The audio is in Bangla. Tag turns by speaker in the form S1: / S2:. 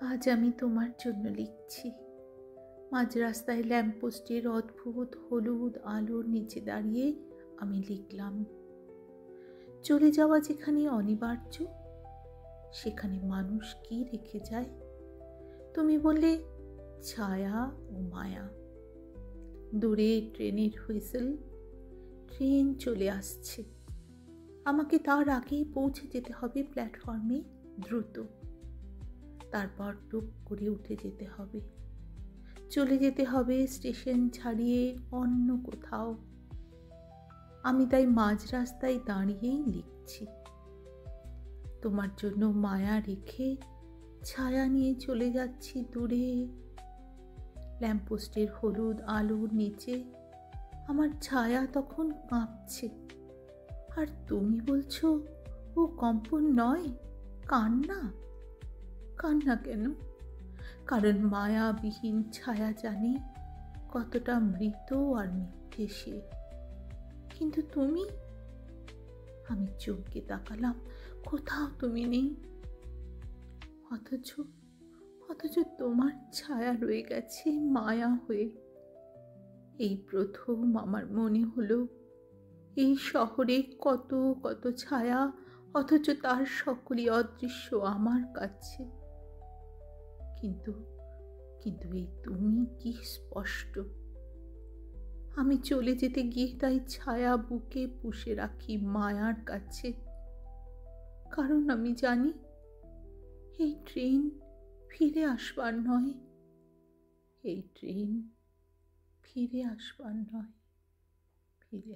S1: আজ আমি তোমার জন্য লিখছি। মাঝ রাস্তায় ল্যাম্পপোস্টের অদ্ভুত হলুদ আলোর নিচে দাঁড়িয়ে আমি লিখলাম, চলে যাওয়া যেখানে অনিবার্য, সেখানে মানুষ কি রেখে যায়? তুমি বললে ছায়া ও মায়া। দূরে ট্রেনের হুইসেল, ট্রেন চলে আসছে। আমাকে তার আগেই পৌঁছে যেতে হবে প্ল্যাটফর্মে দ্রুত। তারপর টুক করে উঠে যেতে হবে, চলে যেতে হবে স্টেশন ছাড়িয়ে অন্য কোথাও। আমি তাই মাঝ রাস্তায় দাঁড়িয়েই লিখছি। তোমার জন্য মায়া রেখে ছায়া নিয়ে চলে যাচ্ছি দূরে। ল্যাম্পপোস্টের হলুদ আলোর নিচে আমার ছায়া তখন কাঁপছে। আর তুমি বলছো ও কম্পন নয়, কান্না। কান্না কেন? কারণ মায়াবিহীন ছায়া জানে কতটা মৃত আর মিথ্যে সে। কিন্তু তুমি? আমি চমকে তাকালাম, কোথাও তুমি নেই। অথচ তোমার ছায়া রয়ে গেছে মায়া হয়ে। এই প্রথম আমার মনে হলো, এই শহরে কত কত ছায়া, অথচ তার সকলই অদৃশ্য আমার কাছে। কিন্তু এই তুমি কি স্পষ্ট। আমি চলে যেতে গিয়ে তাই ছায়া বুকে পুষে রাখি মায়ার কাছে। কারণ আমি জানি এই ট্রেন ফিরে আসবার নয়, এই ট্রেন ফিরে আসবার নয়, ফিরে